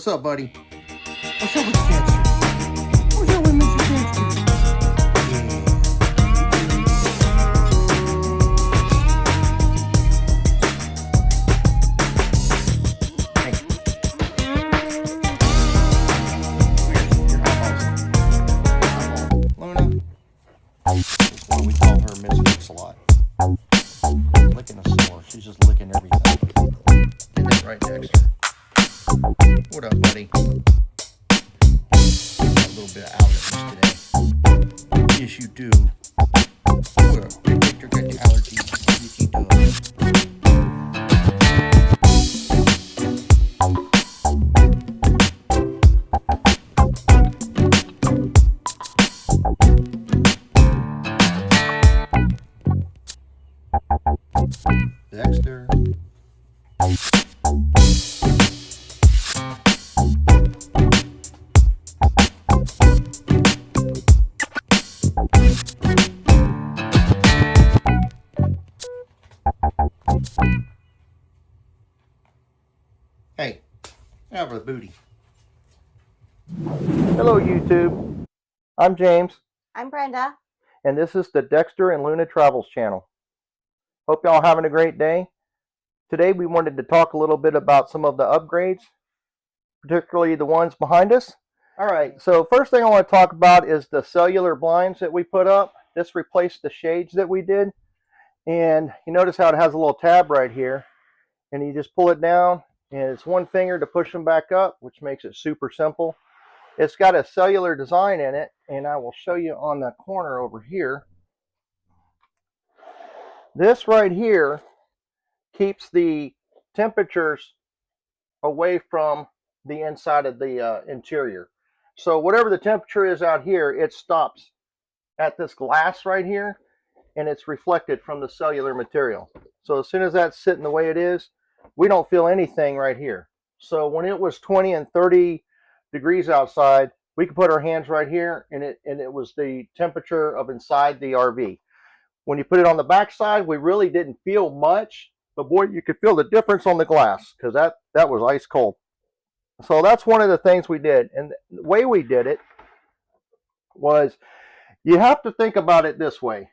What's up, buddy? What's up with Dexter? What's up with Mr. Dexter? Hey. Where's your eyeballs? Luna? That's why we call her Miss Mix-a-Lot. Licking the floor. She's just licking everything. Get that right, Dexter. What up, buddy? Got a little bit of allergies today. Yes, you do. Well, Victor got the allergies. Yes, he does. Dexter. Hey, have the booty. Hello, YouTube. I'm James. I'm Brenda. And this is the Dexter and Luna Travels channel. Hope y'all having a great day. Today we wanted to talk a little bit about some of the upgrades, particularly the ones behind us. All right, so first thing I want to talk about is the cellular blinds that we put up. This replaced the shades that we did. And you notice how it has a little tab right here. And you just pull it down, and it's one finger to push them back up, which makes it super simple. It's got a cellular design in it, and I will show you on the corner over here. This right here keeps the temperatures away from the inside of the interior. So whatever the temperature is out here, it stops at this glass right here, and it's reflected from the cellular material. So as soon as that's sitting the way it is, we don't feel anything right here. So when it was 20 and 30 degrees outside, we could put our hands right here, and it was the temperature of inside the RV. When you put it on the back side, we really didn't feel much, but boy, you could feel the difference on the glass, because that was ice cold. So that's one of the things we did. And the way we did it was, you have to think about it this way.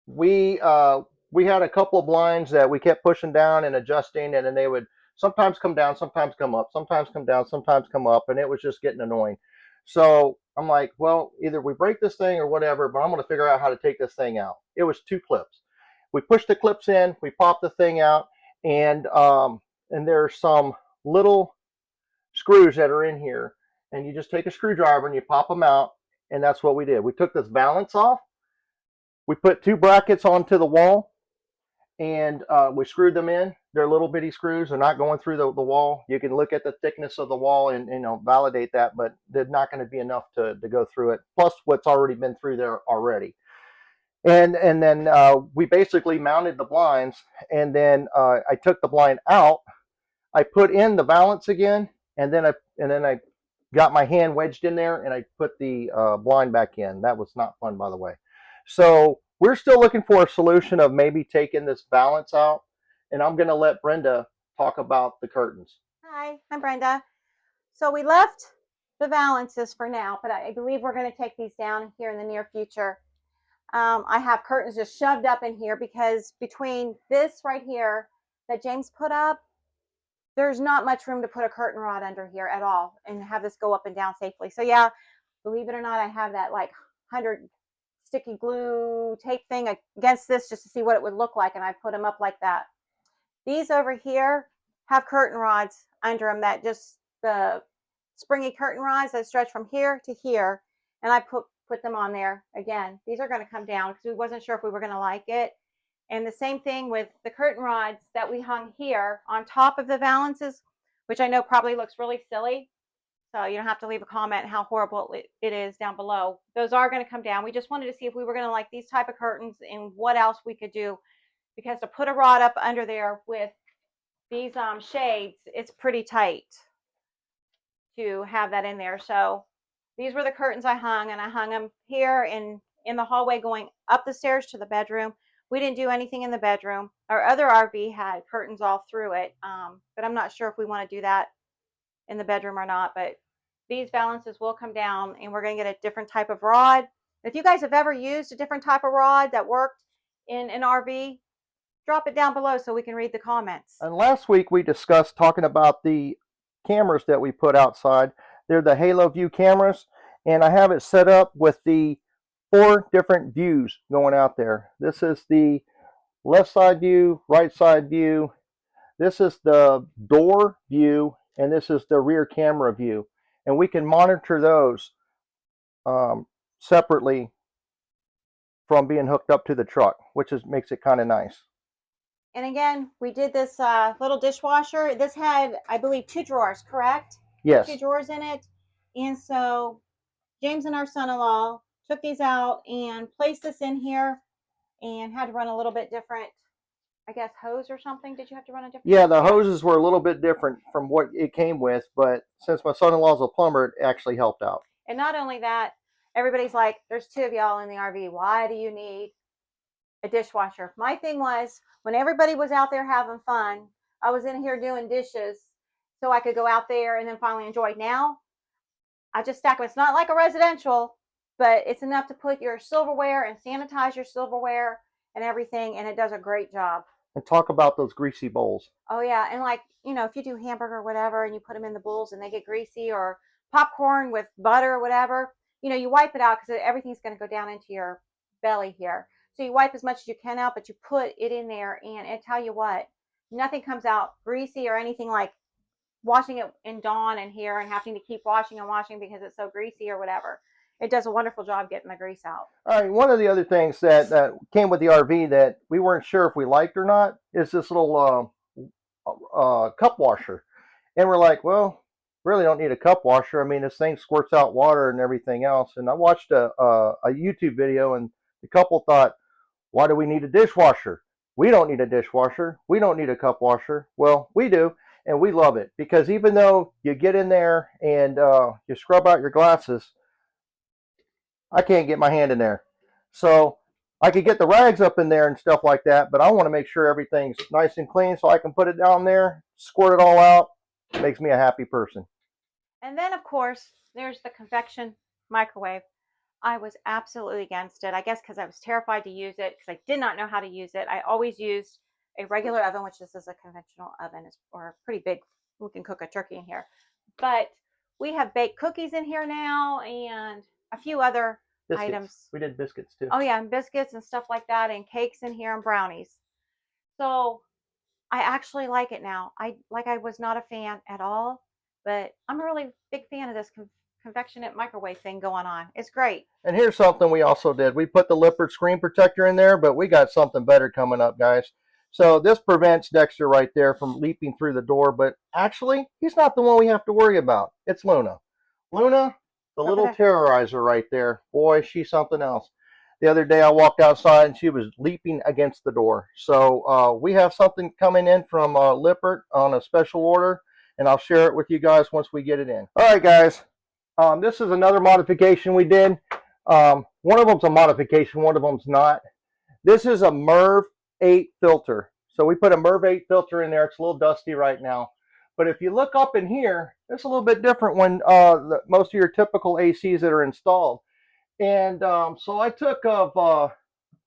We had a couple of blinds that we kept pushing down and adjusting, and then they would sometimes come down, sometimes come up, sometimes come down, sometimes come up, and it was just getting annoying. So I'm like, well, either we break this thing or whatever, but I'm going to figure out how to take this thing out. It was 2 clips. We pushed the clips in, we popped the thing out, and there's some little screws that are in here, and you just take a screwdriver and you pop them out, and that's what we did. We took this valance off. We put 2 brackets onto the wall, and we screwed them in. They're little bitty screws. They're not going through the wall. You can look at the thickness of the wall and validate that, but they're not going to be enough to go through it, plus what's already been through there already. And then we basically mounted the blinds, and then I took the blind out. I put in the valance again, and then I got my hand wedged in there, and I put the blind back in. That was not fun, by the way. So we're still looking for a solution of maybe taking this valance out, and I'm going to let Brenda talk about the curtains. Hi, I'm Brenda. So we left the valances for now, but I believe we're going to take these down here in the near future. I have curtains just shoved up in here because between this right here that James put up, there's not much room to put a curtain rod under here at all and have this go up and down safely. So yeah, believe it or not, I have that like 100 sticky glue tape thing against this just to see what it would look like, and I put them up like that. These over here have curtain rods under them, that just the springy curtain rods that stretch from here to here, and I put them on there. Again, these are going to come down because we wasn't sure if we were going to like it. And the same thing with the curtain rods that we hung here on top of the valances, which I know probably looks really silly. So you don't have to leave a comment how horrible it is down below. Those are going to come down. We just wanted to see if we were going to like these type of curtains and what else we could do, because to put a rod up under there with these shades, it's pretty tight to have that in there. So these were the curtains I hung, and I hung them here in the hallway going up the stairs to the bedroom. We didn't do anything in the bedroom. Our other RV had curtains all through it, but I'm not sure if we want to do that in the bedroom or not, but these valances will come down and we're going to get a different type of rod. If you guys have ever used a different type of rod that worked in an RV, drop it down below so we can read the comments. And last week we discussed talking about the cameras that we put outside. They're the Halo View cameras, and I have it set up with the 4 different views going out there. This is the left side view, right side view. This is the door view, and this is the rear camera view. And we can monitor those separately from being hooked up to the truck, which makes it kind of nice. And again, we did this little dishwasher. This had, I believe, 2 drawers, correct? Yes. 2 drawers in it. And so James and our son-in-law took these out and placed this in here and had to run a little bit different, I guess, hose or something. Did you have to run a different? Yeah, the hoses were a little bit different from what it came with, but since my son-in-law's a plumber, it actually helped out. And not only that, everybody's like, there's 2 of y'all in the RV. Why do you need a dishwasher? My thing was, when everybody was out there having fun, I was in here doing dishes so I could go out there and then finally enjoy. Now, I just stack them. It's not like a residential, but it's enough to put your silverware and sanitize your silverware and everything, and it does a great job. And talk about those greasy bowls. Oh yeah, and like, you know, if you do hamburger or whatever and you put them in the bowls and they get greasy, or popcorn with butter or whatever, you know, you wipe it out because everything's going to go down into your belly here. So you wipe as much as you can out, but you put it in there, and I tell you what, nothing comes out greasy or anything like washing it in Dawn and here and having to keep washing and washing because it's so greasy or whatever. It does a wonderful job getting the grease out. All right, one of the other things that came with the RV that we weren't sure if we liked or not is this little cup washer. And we're like, well, really don't need a cup washer. I mean, this thing squirts out water and everything else. And I watched a YouTube video, and the couple thought, why do we need a dishwasher? We don't need a dishwasher. We don't need a cup washer. Well, we do, and we love it because even though you get in there and you scrub out your glasses, I can't get my hand in there. So I could get the rags up in there and stuff like that, but I want to make sure everything's nice and clean so I can put it down there, squirt it all out. It makes me a happy person. And then, of course, there's the convection microwave. I was absolutely against it. I guess because I was terrified to use it because I did not know how to use it. I always used a regular oven, which this is a conventional oven, or pretty big. We can cook a turkey in here. But we have baked cookies in here now and a few other items. We did biscuits too. Oh yeah, and biscuits and stuff like that, and cakes in here and brownies. So I actually like it now. I was not a fan at all, but I'm a really big fan of this convectionate microwave thing going on. It's great. And here's something we also did. We put the Lippert screen protector in there, but we got something better coming up, guys. So this prevents Dexter right there from leaping through the door, but actually, he's not the one we have to worry about. It's Luna. Luna, the little terrorizer right there. Boy, she's something else. The other day I walked outside and she was leaping against the door. So we have something coming in from Lippert on a special order, and I'll share it with you guys once we get it in. All right, guys. This is another modification we did. One of them's a modification, one of them's not. This is a MERV 8 filter. So we put a MERV 8 filter in there. It's a little dusty right now. But if you look up in here, it's a little bit different when most of your typical ACs that are installed. And so I took off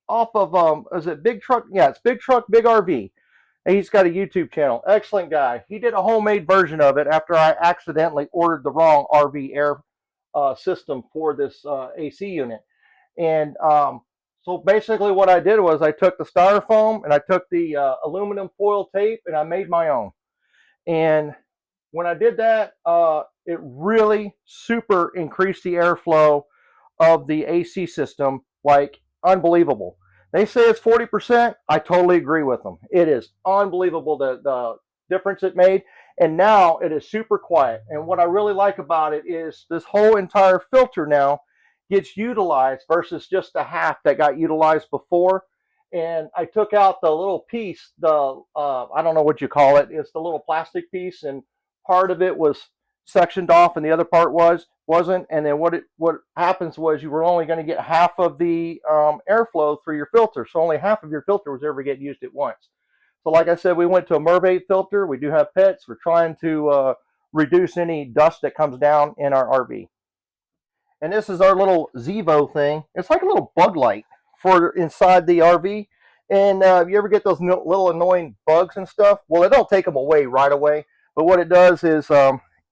of, is it Big Truck? Yeah, it's Big Truck, Big RV. And he's got a YouTube channel. Excellent guy. He did a homemade version of it after I accidentally ordered the wrong RV air system for this AC unit. And so basically what I did was I took the styrofoam and I took the aluminum foil tape and I made my own. And when I did that, it really super increased the airflow of the AC system, like unbelievable. They say it's 40%. I totally agree with them. It is unbelievable the difference it made. And now it is super quiet. And what I really like about it is this whole entire filter now gets utilized versus just the half that got utilized before. And I took out the little piece, the I don't know what you call it. It's the little plastic piece, and part of it was sectioned off, and the other part wasn't. And then what happens was you were only going to get half of the airflow through your filter, so only half of your filter was ever getting used at once. So like I said, we went to a MERV 8 filter. We do have pets. We're trying to reduce any dust that comes down in our RV. And this is our little Zevo thing. It's like a little bug light for inside the RV. And you ever get those little annoying bugs and stuff? Well, it don't take them away right away. But what it does is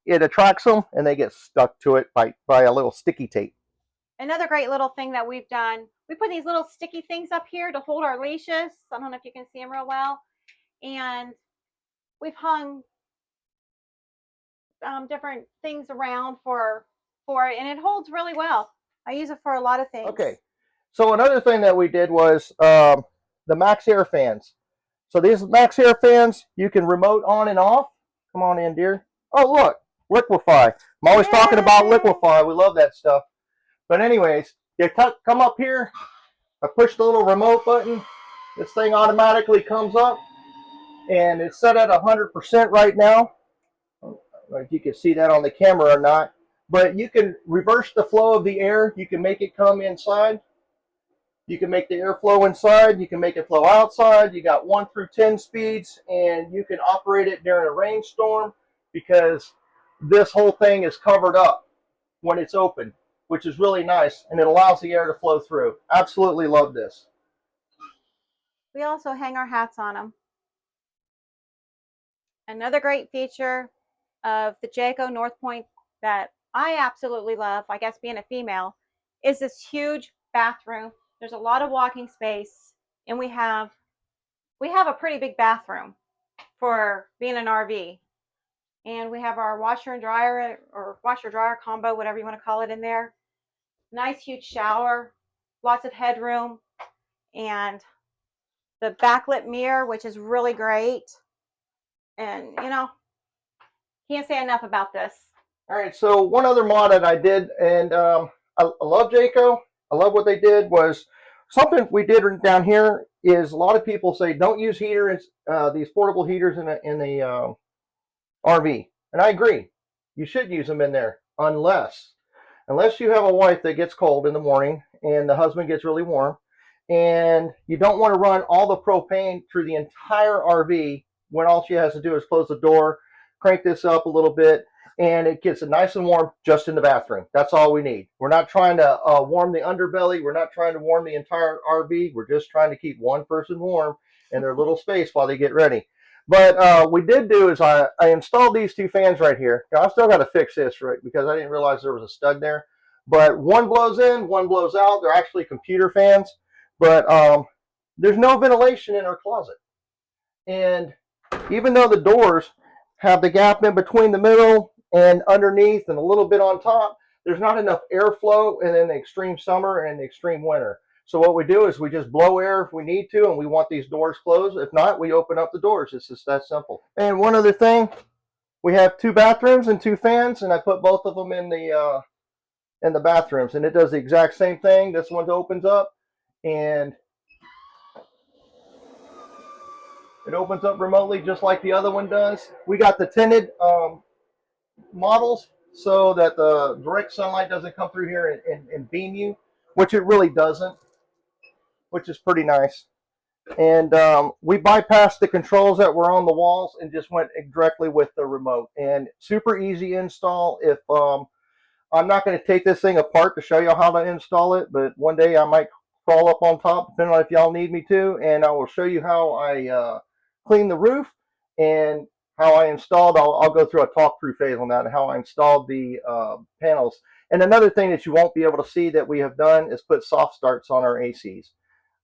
it attracts them and they get stuck to it by a little sticky tape. Another great little thing that we've done, we put these little sticky things up here to hold our leashes. I don't know if you can see them real well. And we've hung different things around for it, and it holds really well. I use it for a lot of things. Okay. So another thing that we did was the MaxxAir fans. So these MaxxAir fans, you can remote on and off. Come on in, dear. Oh, look, liquefy. I'm always talking about liquefy. We love that stuff. But anyways, you come up here. I push the little remote button. This thing automatically comes up, and it's set at 100% right now. I don't know if you can see that on the camera or not. But you can reverse the flow of the air. You can make it come inside. You can make the air flow inside. You can make it flow outside. You got 1 through 10 speeds, and you can operate it during a rainstorm because this whole thing is covered up when it's open, which is really nice, and it allows the air to flow through. Absolutely love this. We also hang our hats on them. Another great feature of the Jayco North Point that I absolutely love, I guess being a female, is this huge bathroom. There's a lot of walking space, and we have a pretty big bathroom for being an RV. And we have our washer and dryer, or washer dryer combo, whatever you want to call it, in there. Nice huge shower, lots of headroom, and the backlit mirror, which is really great. And you know, can't say enough about this. All right, so one other mod that I did, and I love Jayco. I love what they did was something we did down here is a lot of people say don't use heaters, these portable heaters in the RV, and I agree. You should use them in there unless you have a wife that gets cold in the morning and the husband gets really warm, and you don't want to run all the propane through the entire RV when all she has to do is close the door, crank this up a little bit, and it gets nice and warm just in the bathroom. That's all we need. We're not trying to warm the underbelly. We're not trying to warm the entire RV. We're just trying to keep one person warm in their little space while they get ready. But we did do is I installed these 2 fans right here. Now, I still got to fix this, right, because I didn't realize there was a stud there. But one blows in, one blows out. They're actually computer fans. But there's no ventilation in our closet. And even though the doors have the gap in between the middle and underneath and a little bit on top, there's not enough airflow in the extreme summer and the extreme winter. So what we do is we just blow air if we need to, and we want these doors closed. If not, we open up the doors. It's just that simple. And one other thing, we have 2 bathrooms and 2 fans, and I put both of them in the bathrooms, and it does the exact same thing. This one opens up, and it opens up remotely just like the other one does. We got the tinted models so that the direct sunlight doesn't come through here and beam you, which it really doesn't, which is pretty nice. And we bypassed the controls that were on the walls and just went directly with the remote. And super easy install. If I'm not going to take this thing apart to show you how to install it, but one day I might crawl up on top, depending on if y'all need me to, and I will show you how I clean the roof and how I installed. I'll go through a talk through phase on that and how I installed the panels. And another thing that you won't be able to see that we have done is put soft starts on our ACs.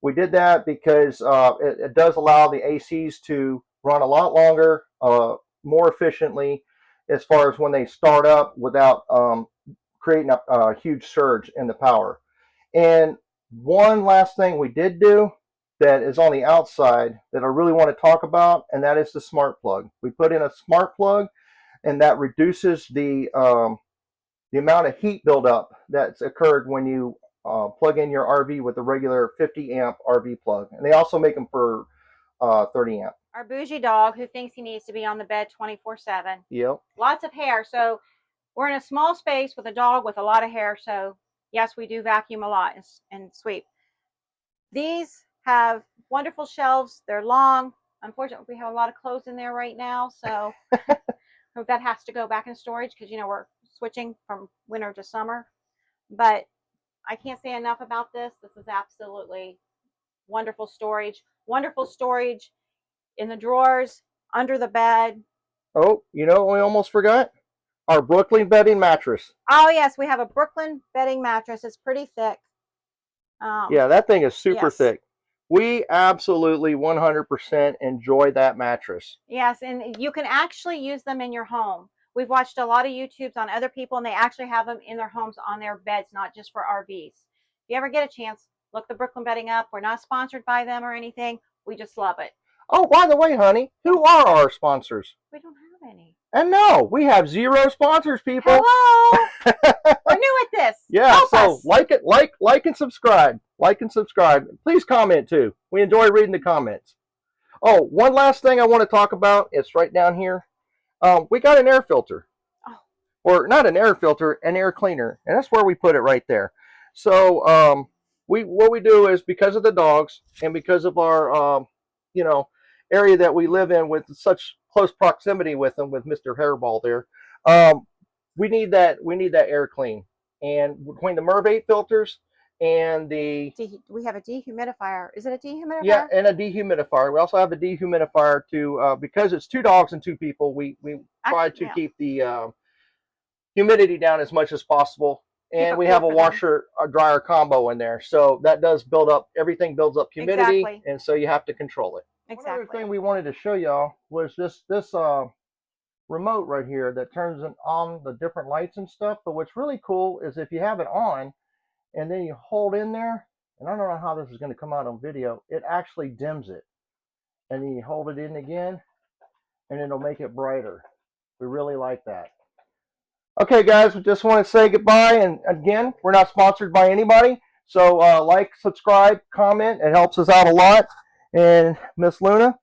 We did that because it does allow the ACs to run a lot longer, more efficiently, as far as when they start up without creating a huge surge in the power. And one last thing we did do that is on the outside that I really want to talk about, and that is the smart plug. We put in a smart plug, and that reduces the amount of heat buildup that's occurred when you plug in your RV with a regular 50 amp RV plug. And they also make them for 30 amp. Our bougie dog who thinks he needs to be on the bed 24/7. Yep. Lots of hair. So we're in a small space with a dog with a lot of hair. So yes, we do vacuum a lot and sweep. These have wonderful shelves. They're long. Unfortunately, we have a lot of clothes in there right now. So that has to go back in storage because, you know, we're switching from winter to summer. But I can't say enough about this. This is absolutely wonderful storage. Wonderful storage in the drawers, under the bed. Oh, you know what we almost forgot? Our Brooklyn bedding mattress. Oh, yes, we have a Brooklyn bedding mattress. It's pretty thick. Yeah, that thing is super yes. thick. We absolutely 100% enjoy that mattress. Yes, and you can actually use them in your home. We've watched a lot of YouTubes on other people, and they actually have them in their homes on their beds, not just for RVs. If you ever get a chance, look the Brooklyn Bedding up. We're not sponsored by them or anything. We just love it. Oh, by the way, honey, who are our sponsors? We don't have any. And no, we have 0 sponsors, people. Hello. We're new at this. Yeah, Help so us. like and subscribe. Like and subscribe. Please comment too. We enjoy reading the comments. Oh, one last thing I want to talk about. It's right down here. We got an air filter. Oh. Or not an air filter, an air cleaner. And that's where we put it right there. So what we do is, because of the dogs and because of our you know, area that we live in with such close proximity with them, with Mr. Hairball there, we need that air clean. And between the Mervate filters and the we have a dehumidifier. Is it a dehumidifier? Yeah, and a dehumidifier. We also have a dehumidifier to because it's 2 dogs and 2 people. We try to keep the humidity down as much as possible. And we have a washer dryer combo in there, so that does build up. Everything builds up humidity, and so you have to control it. Exactly. One other thing we wanted to show y'all was this remote right here that turns on the different lights and stuff. But what's really cool is if you have it on and then you hold in there, and I don't know how this is going to come out on video, it actually dims it. And then you hold it in again, and it'll make it brighter. We really like that. Okay, guys, we just want to say goodbye. And again, we're not sponsored by anybody. So like, subscribe, comment. It helps us out a lot. And Miss Luna?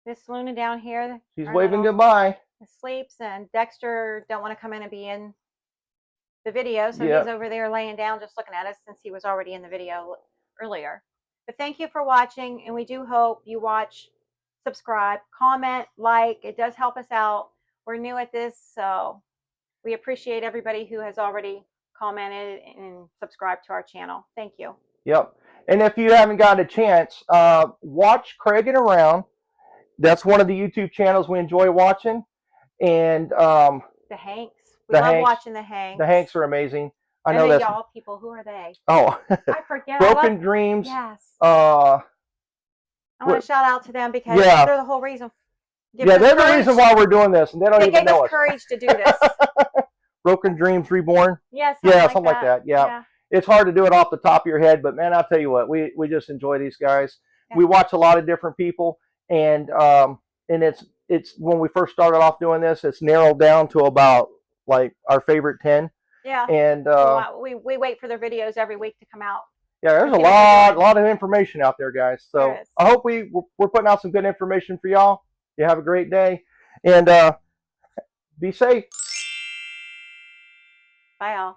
Miss Luna down here. She's waving goodbye. Sleeps, and Dexter don't want to come in and be in the video. So he's over there laying down just looking at us since he was already in the video earlier. But thank you for watching. And we do hope you watch, subscribe, comment, like. It does help us out. We're new at this, so we appreciate everybody who has already commented and subscribed to our channel. Thank you. Yep. And if you haven't got a chance, watch Craig and Around. That's one of the YouTube channels we enjoy watching. And the Hanks. We love watching the Hanks. The Hanks are amazing. I know that. Y'all people, who are they? Oh, I forget. Broken Dreams. Yes. I want to shout out to them because they're the whole reason. Yeah, they're the reason why we're doing this, and they don't even know us. They gave us courage to do this. Broken Dreams Reborn. Yes. Yeah, something like that. Yeah. It's hard to do it off the top of your head, but man, I'll tell you what, we just enjoy these guys. Yeah. We watch a lot of different people, and it's when we first started off doing this, it's narrowed down to about like our favorite 10. Yeah. And we wait for their videos every week to come out. Yeah, there's a lot of information out there, guys. So I hope we're putting out some good information for y'all. You have a great day, and be safe. Bye, all.